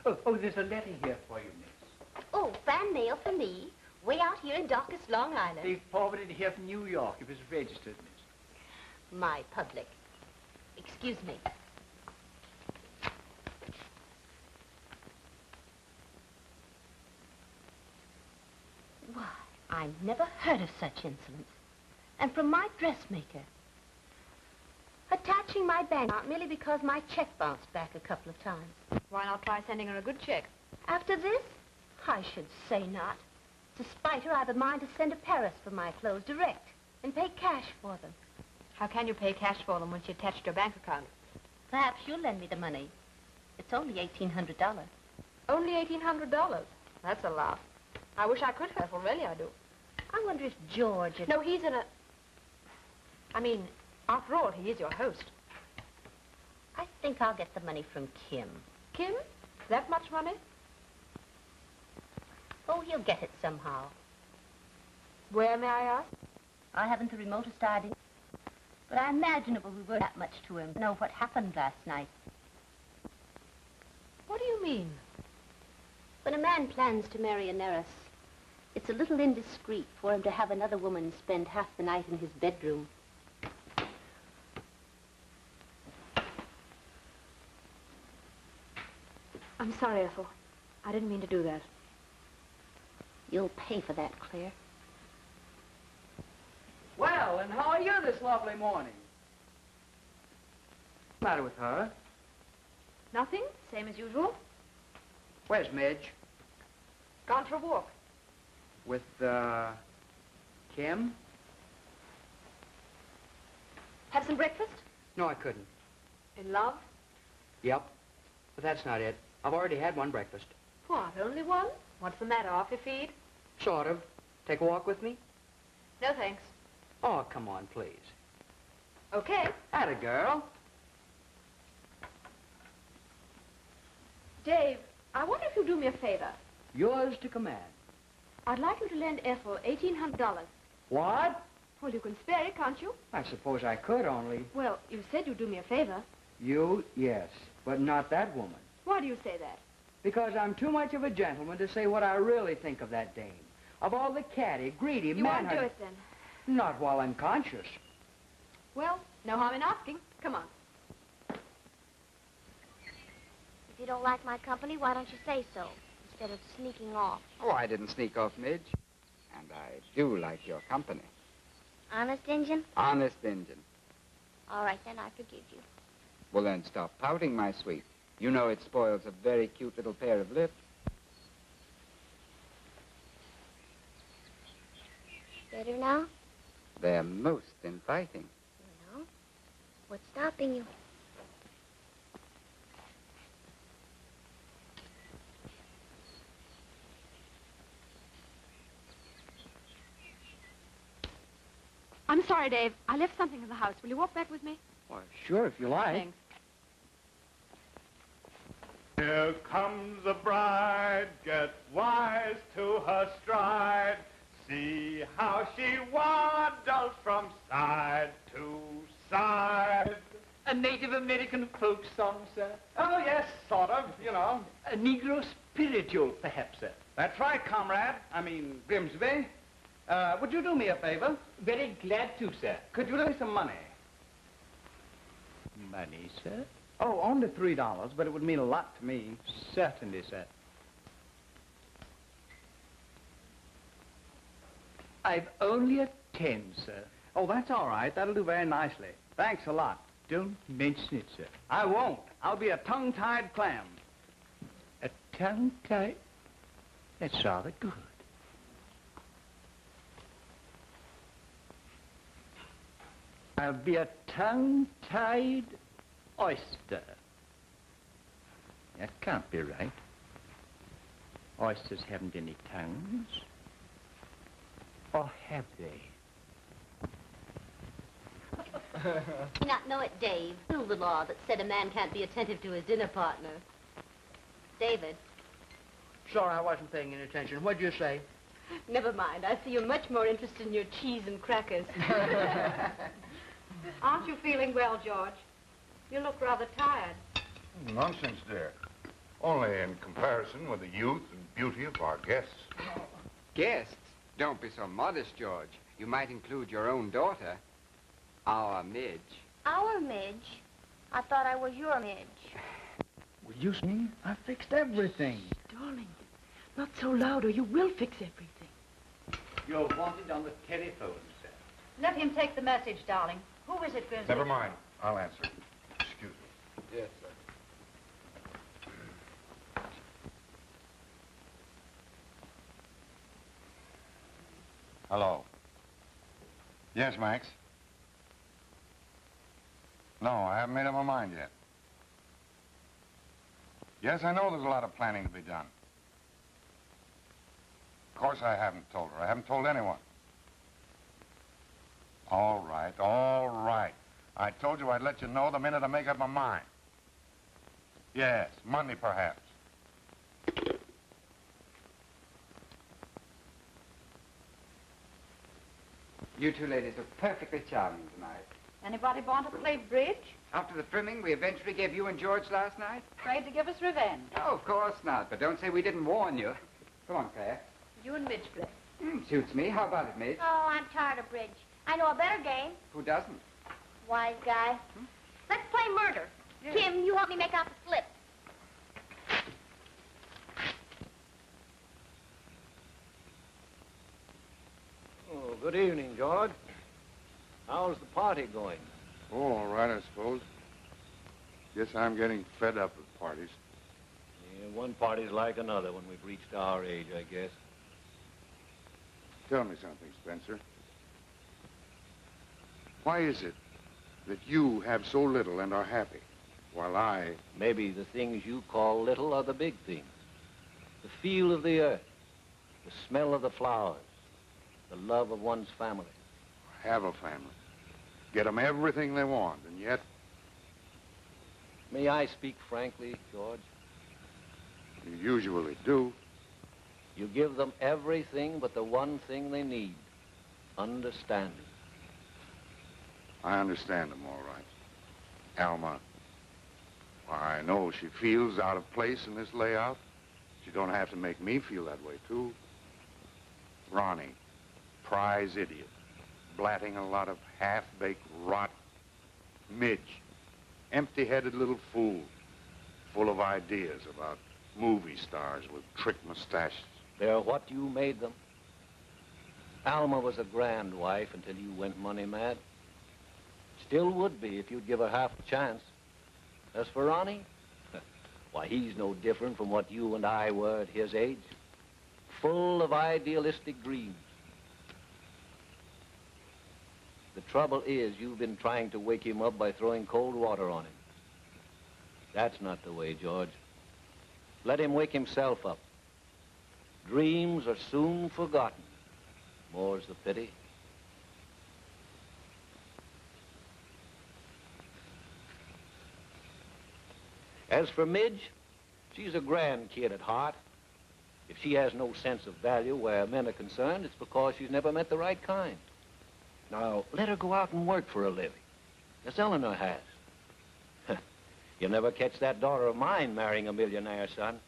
Oh, there's a letter here for you, miss. Oh, fan mail for me. Way out here in darkest Long Island. They forwarded it here from New York. It was registered, miss. My public. Excuse me. Why, I never heard of such insolence. And from my dressmaker. Attaching my bank account merely because my check bounced back a couple of times. Why not try sending her a good check? After this? I should say not. To spite her, I've a mind to send to Paris for my clothes direct and pay cash for them. How can you pay cash for them when she attached your bank account? Perhaps you'll lend me the money. It's only $1,800. Only $1,800? That's a lot. I wish I could have. Well, really, I do. I wonder if George... No, he's in a... I mean, after all, he is your host. I think I'll get the money from Kim. Kim? That much money? Oh, he'll get it somehow. Where, may I ask? I haven't the remotest idea. But I imagine it will be worth that much to him to know what happened last night. What do you mean? When a man plans to marry an heiress, it's a little indiscreet for him to have another woman spend half the night in his bedroom. I'm sorry, Ethel. I didn't mean to do that. You'll pay for that, Claire. Well, and how are you this lovely morning? What's the matter with her? Nothing. Same as usual. Where's Midge? Gone for a walk. With, Kim? Have some breakfast? No, I couldn't. In love? Yep. But that's not it. I've already had one breakfast. What, only one? What's the matter, off your feed? Sort of. Take a walk with me? No, thanks. Oh, come on, please. Okay. Atta girl. Dave, I wonder if you'll do me a favor. Yours to command. I'd like you to lend Ethel $1,800. What? Well, you can spare it, can't you? I suppose I could, only... Well, you said you'd do me a favor. You, yes, but not that woman. Why do you say that? Because I'm too much of a gentleman to say what I really think of that dame. Of all the catty, greedy, You won't do it, then. Not while I'm conscious. Well, no harm in asking. Come on. If you don't like my company, why don't you say so, instead of sneaking off? Oh, I didn't sneak off, Midge. And I do like your company. Honest, Injun? Honest Injun. All right, then, I forgive you. Well, then stop pouting, my sweet. You know it spoils a very cute little pair of lips. Better now? They're most inviting. No. What's stopping you? I'm sorry, Dave. I left something in the house. Will you walk back with me? Why, sure, if you like. Thanks. Here comes the bride, get wise to her stride. See how she waddles from side to side. A Native American folk song, sir? Oh, yes, sort of, you know. A Negro spiritual, perhaps, sir. That's right, comrade. I mean, Grimsby. Would you do me a favor? Very glad to, sir. Could you lend me some money? Money, sir? Oh, only $3, but it would mean a lot to me. Certainly, sir. I've only a 10, sir. Oh, that's all right. That'll do very nicely. Thanks a lot. Don't mention it, sir. I won't. I'll be a tongue-tied clam. A tongue-tied? That's rather good. I'll be a tongue-tied oyster. That can't be right. Oysters haven't any tongues. Or have they? You not know it, Dave. Knew the law that said a man can't be attentive to his dinner partner. David. Sorry, I wasn't paying any attention. What'd you say? Never mind. I see you're much more interested in your cheese and crackers. Aren't you feeling well, George? You look rather tired. Nonsense, dear. Only in comparison with the youth and beauty of our guests. Guests? Don't be so modest, George. You might include your own daughter, our Midge. Our Midge? I thought I was your Midge. Will you see? I fixed everything. Darling, not so loud or you will fix everything. You're wanted on the telephone, sir. Let him take the message, darling. Who is it, Grimsley? Never mind. I'll answer. Excuse me. Yes, sir. Hello. Yes, Max? No, I haven't made up my mind yet. Yes, I know there's a lot of planning to be done. Of course I haven't told her. I haven't told anyone. All right, all right. I told you I'd let you know the minute I make up my mind. Yes, Monday perhaps. You two ladies are perfectly charming tonight. Anybody want to play bridge? After the frimming we eventually gave you and George last night? Afraid to give us revenge? Oh, of course not. But don't say we didn't warn you. Come on, Claire. You and Midge play. Suits me. How about it, Midge? Oh, I'm tired of bridge. I know a better game. Who doesn't? Wise guy. Let's play murder. Yeah. Tim, you help me make out the slip. Oh, good evening, George. How's the party going? Oh, all right, I suppose. Guess I'm getting fed up with parties. Yeah, one party's like another when we've reached our age, I guess. Tell me something, Spencer. Why is it that you have so little and are happy, while I... Maybe the things you call little are the big things. The feel of the earth, the smell of the flowers, the love of one's family. have a family. Get them everything they want, and yet... May I speak frankly, George? You usually do. You give them everything but the one thing they need, understanding. I understand them all right. Alma, why, I know she feels out of place in this layout. She don't have to make me feel that way, too. Ronnie, prize idiot, blatting a lot of half-baked rot. Midge, empty-headed little fool, full of ideas about movie stars with trick mustaches. They're what you made them. Alma was a grand wife until you went money mad. Still would be if you'd give her half a chance. As for Ronnie, why, he's no different from what you and I were at his age. Full of idealistic dreams. The trouble is, you've been trying to wake him up by throwing cold water on him. That's not the way, George. Let him wake himself up. Dreams are soon forgotten. More's the pity. As for Midge, she's a grand kid at heart. If she has no sense of value where men are concerned, it's because she's never met the right kind. Now, let her go out and work for a living, as Eleanor has. You'll never catch that daughter of mine marrying a millionaire, son.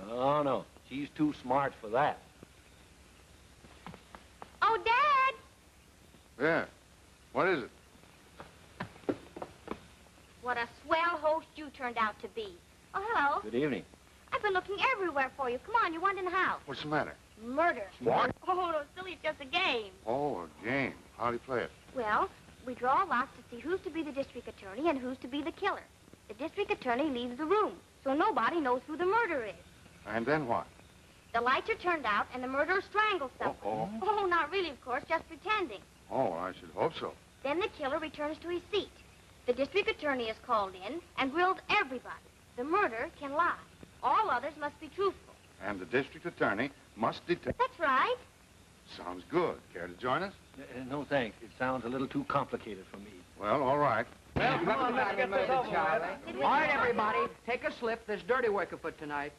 Oh, no. She's too smart for that. Oh, Dad! Yeah. What is it? What a swell host you turned out to be. Oh, hello. Good evening. I've been looking everywhere for you. Come on, you want in the house. What's the matter? Murder. What? Oh, no, silly, it's just a game. Oh, a game. How do you play it? Well, we draw lots to see who's to be the district attorney and who's to be the killer. The district attorney leaves the room, so nobody knows who the murderer is. And then what? The lights are turned out, and the murderer strangles someone. Uh-oh. Oh, not really, of course, just pretending. Oh, I should hope so. Then the killer returns to his seat. The district attorney is called in and grills everybody. The murderer can lie. All others must be truthful. And the district attorney must detect... That's right. Sounds good. Care to join us? No, thanks. It sounds a little too complicated for me. Well, all right. Well, come on, let's get this over with. Did we- All right, everybody, take a slip. There's dirty work afoot tonight.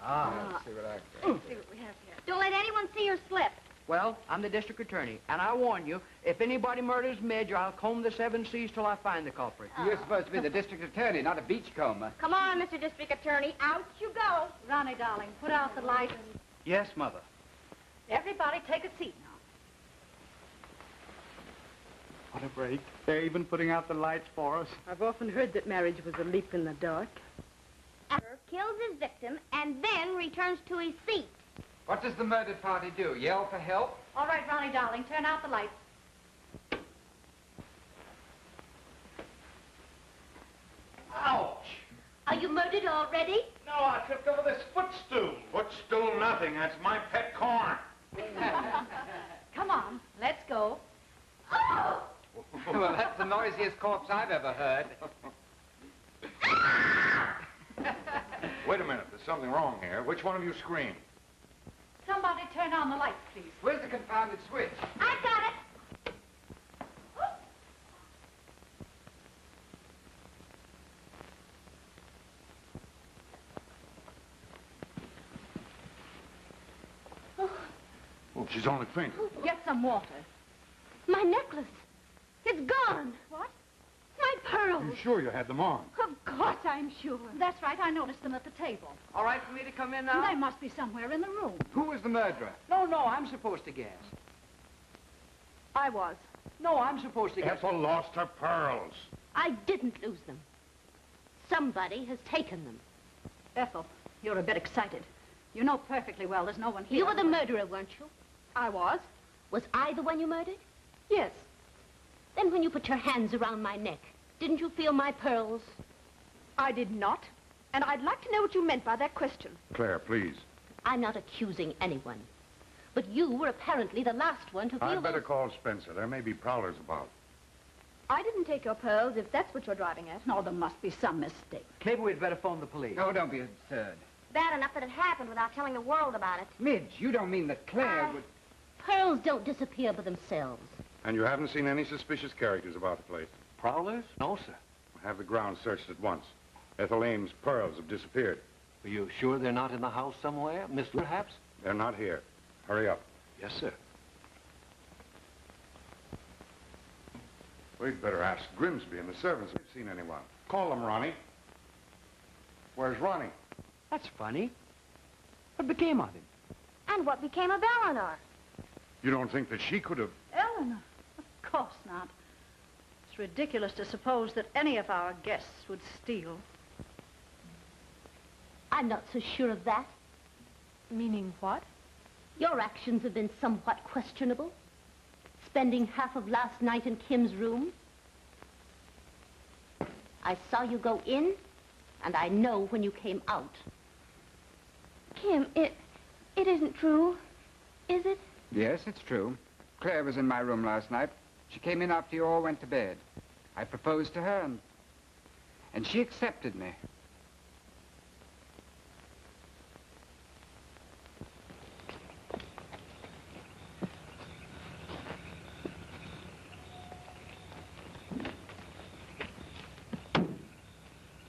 Let's see what I can. See what we have here. Don't let anyone see your slip. Well, I'm the district attorney, and I warn you, if anybody murders Midge, I'll comb the 7 seas till I find the culprit. You're supposed to be the district attorney, not a beachcomber. Come on, Mr. District Attorney. Out you go. Ronnie, darling, put out the lights. Yes, Mother. Everybody take a seat now. What a break. They're even putting out the lights for us. I've often heard that marriage was a leap in the dark. Kills his victim and then returns to his seat. What does the murdered party do? Yell for help? All right, Ronnie, darling, turn out the lights. Ouch! Are you murdered already? No, I tripped over this footstool. Footstool nothing. That's my pet corn. Come on, let's go. Well, that's the noisiest corpse I've ever heard. Wait a minute. There's something wrong here. Which one of you screamed? Somebody turn on the lights, please. Where's the confounded switch? I got it. Oh, she's only fainted. Get some water. My necklace. It's gone. What? My pearls. You sure you had them on? Of course I'm sure. That's right, I noticed them at the table. All right for me to come in now? They must be somewhere in the room. Who was the murderer? No, I'm supposed to guess. I was. No, I'm supposed to guess. Ethel lost her pearls. I didn't lose them. Somebody has taken them. Ethel, you're a bit excited. You know perfectly well there's no one here. You were the murderer, weren't you? I was. Was I the one you murdered? Yes. Then when you put your hands around my neck, didn't you feel my pearls? I did not. And I'd like to know what you meant by that question. Claire, please. I'm not accusing anyone. But you were apparently the last one to feel I'd better those... call Spencer. There may be prowlers about. I didn't take your pearls, if that's what you're driving at. No, there must be some mistake. Maybe we'd better phone the police. No, don't be absurd. Bad enough that it happened without telling the world about it. Midge, you don't mean that Claire would... Pearls don't disappear by themselves. And you haven't seen any suspicious characters about the place? Prowlers? No, sir. Have the ground searched at once. Ethel Ames' pearls have disappeared. Are you sure they're not in the house somewhere, Miss perhaps? They're not here. Hurry up. Yes, sir. We'd better ask Grimsby and the servants if they've seen anyone. Call them, Ronnie. Where's Ronnie? That's funny. What became of him? And what became of Eleanor? You don't think that she could have... Eleanor? Of course not. It's ridiculous to suppose that any of our guests would steal. I'm not so sure of that. Meaning what? Your actions have been somewhat questionable. Spending half of last night in Kim's room. I saw you go in, and I know when you came out. Kim, it isn't true, is it? Yes, it's true. Claire was in my room last night. She came in after you all went to bed. I proposed to her, and she accepted me.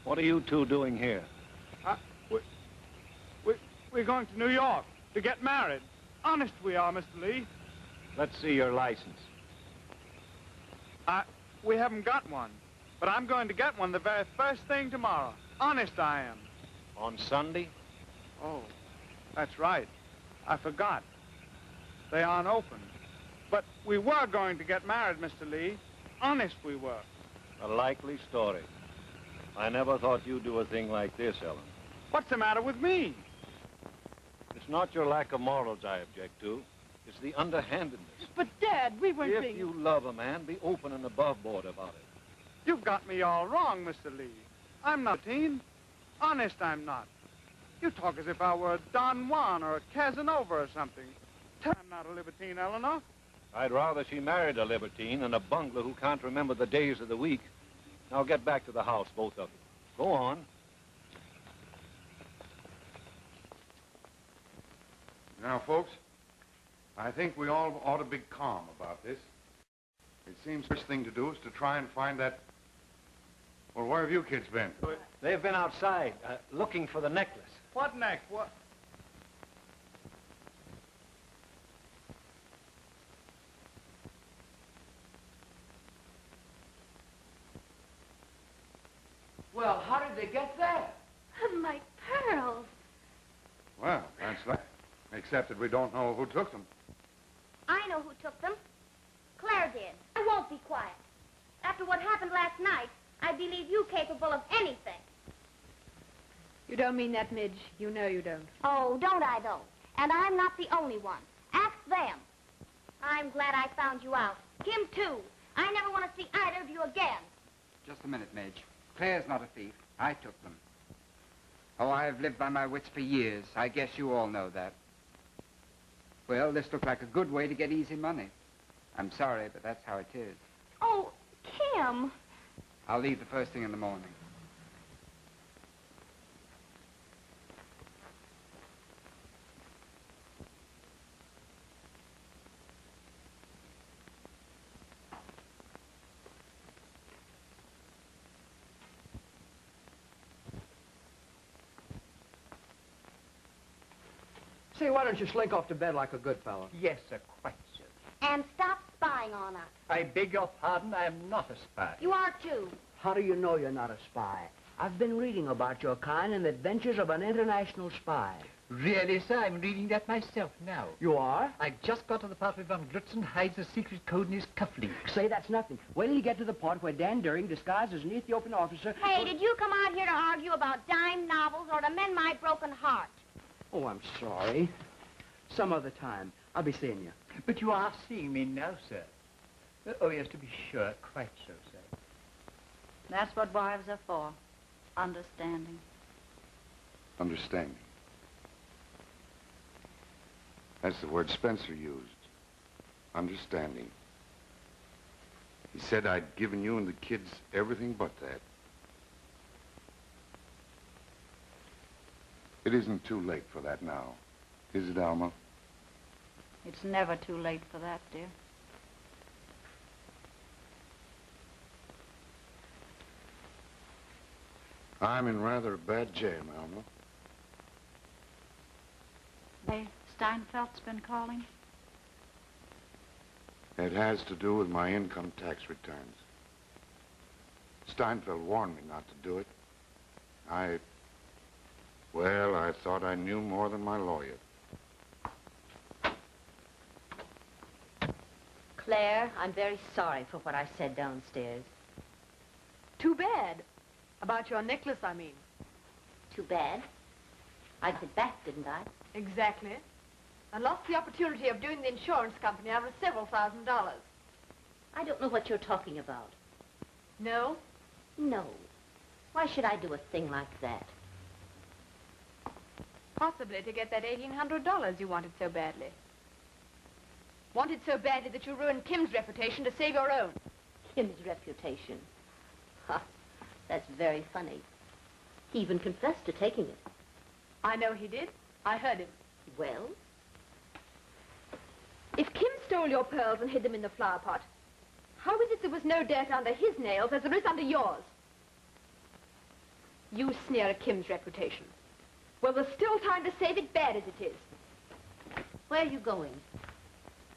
What are you two doing here? We're going to New York to get married. Honest we are, Mr. Lee. Let's see your license. We haven't got one, but I'm going to get one the very first thing tomorrow. Honest I am. On Sunday? Oh, that's right. I forgot. They aren't open. But we were going to get married, Mr. Lee. Honest we were. A likely story. I never thought you'd do a thing like this, Ellen. What's the matter with me? It's not your lack of morals I object to. It's the underhandedness. But, Dad, we weren't If you love a man, be open and above board about it. You've got me all wrong, Mr. Lee. I'm not a teen. Honest, I'm not. You talk as if I were a Don Juan or a Casanova or something. I'm not a libertine, Eleanor. I'd rather she married a libertine than a bungler who can't remember the days of the week. Now get back to the house, both of you. Go on. Now, folks, I think we all ought to be calm about this. It seems the first thing to do is to try and find that... Well, where have you kids been? They've been outside, looking for the necklace. What next? What? Well, how did they get there? My pearls. Well, that's that. Except that we don't know who took them. I know who took them. Claire did. I won't be quiet. After what happened last night, I believe you capable of anything. You don't mean that, Midge. You know you don't. Oh, don't I, though? And I'm not the only one. Ask them. I'm glad I found you out. Kim, too. I never want to see either of you again. Just a minute, Midge. Claire's not a thief. I took them. Oh, I've lived by my wits for years. I guess you all know that. Well, this looked like a good way to get easy money. I'm sorry, but that's how it is. Oh, Kim. I'll leave the first thing in the morning. Say, why don't you slink off to bed like a good fellow? Yes, sir, quite so. And stop spying on us. I beg your pardon, I am not a spy. You are, too. How do you know you're not a spy? I've been reading about your kind and the adventures of an international spy. Really, sir, I'm reading that myself now. You are? I've just got to the part where von Glutzen hides a secret code in his cufflinks. Say, that's nothing. Wait till you get to the part where Dan During, disguised as an Ethiopian officer... Hey, did you come out here to argue about dime novels or to mend my broken heart? Oh, I'm sorry. Some other time. I'll be seeing you. But you are seeing me now, sir. Oh, yes, to be sure. Quite so, sir. That's what wives are for. Understanding. Understanding. That's the word Spencer used. Understanding. He said I'd given you and the kids everything but that. It isn't too late for that now, is it, Alma? It's never too late for that, dear. I'm in rather a bad jam, Alma. Hey, Steinfeld's been calling? It has to do with my income tax returns. Steinfeld warned me not to do it. Well, I thought I knew more than my lawyer. Claire, I'm very sorry for what I said downstairs. Too bad. About your necklace, I mean. Too bad. I did back, didn't I? Exactly. I lost the opportunity of doing the insurance company out of several $1,000s. I don't know what you're talking about. No? No. Why should I do a thing like that? Possibly to get that $1,800 you wanted so badly. Wanted so badly that you ruined Kim's reputation to save your own. Kim's reputation? Ha, that's very funny. He even confessed to taking it. I know he did. I heard him. Well? If Kim stole your pearls and hid them in the flower pot, how is it there was no dirt under his nails as there is under yours? You sneer at Kim's reputation. Well, there's still time to save it, bad as it is. Where are you going?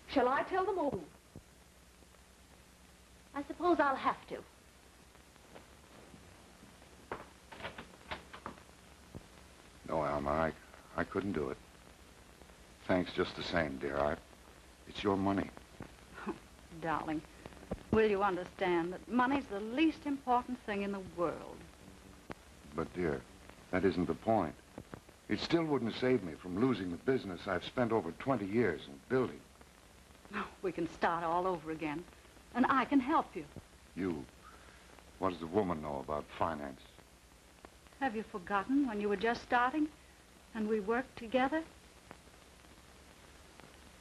Shall I tell them all? I suppose I'll have to. No, Alma, I couldn't do it. Thanks just the same, dear. It's your money. Darling, will you understand that money's the least important thing in the world? But, dear, that isn't the point. It still wouldn't save me from losing the business I've spent over 20 years in building. We can start all over again, and I can help you. You, what does the woman know about finance? Have you forgotten when you were just starting and we worked together?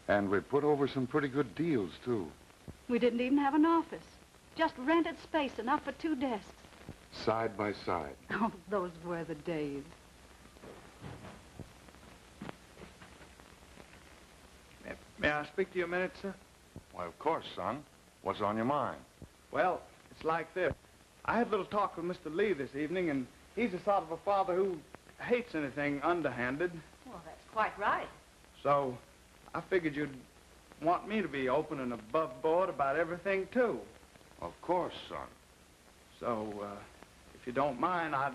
And we put over some pretty good deals, too. We didn't even have an office. Just rented space enough for 2 desks. Side by side. Oh, those were the days. May I speak to you a minute, sir? Why, of course, son. What's on your mind? Well, it's like this. I had a little talk with Mr. Lee this evening, and he's the sort of a father who hates anything underhanded. Well, that's quite right. So I figured you'd want me to be open and above board about everything, too. Of course, son. So, if If you don't mind, I'd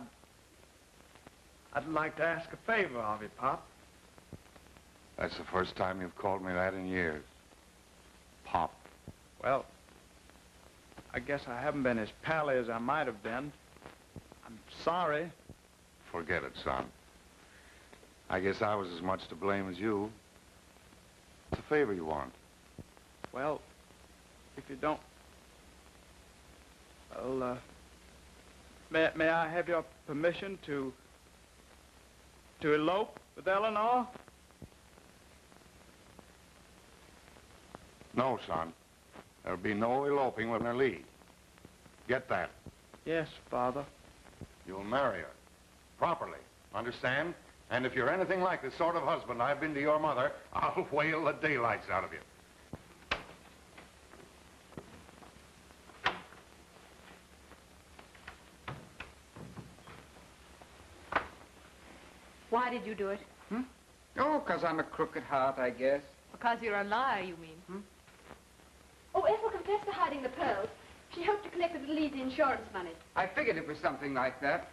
like to ask a favor of you, Pop. That's the first time you've called me that in years. Pop. Well, I guess I haven't been as pally as I might have been. I'm sorry. Forget it, son. I guess I was as much to blame as you. It's a favor you want. Well, if you don't... Well, may I have your permission to elope with Eleanor? No, son. There'll be no eloping with Lee. Get that? Yes, Father. You'll marry her. Properly. Understand? And if you're anything like the sort of husband I've been to your mother, I'll whale the daylights out of you. Why did you do it? Oh, 'cause I'm a crook at heart, I guess. Because you're a liar, you mean? Oh, Ethel confessed to hiding the pearls. She hoped to collect the little easy insurance money. I figured it was something like that.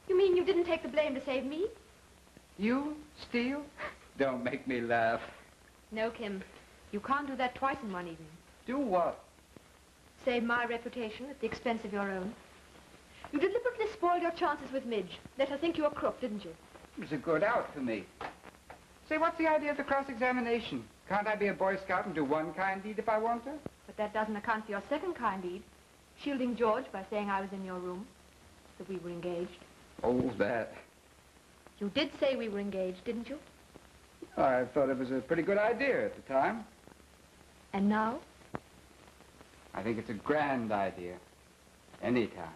You mean you didn't take the blame to save me? You steal? Don't make me laugh. No, Kim. You can't do that twice in one evening. Do what? Save my reputation at the expense of your own. You deliberately spoiled your chances with Midge. Let her think you a crook, didn't you? It was a good out for me. Say, what's the idea of the cross-examination? Can't I be a Boy Scout and do one kind deed if I want to? But that doesn't account for your second kind deed. Shielding George by saying I was in your room. That we were engaged. Oh, that. You did say we were engaged, didn't you? I thought it was a pretty good idea at the time. And now? I think it's a grand idea. Anytime.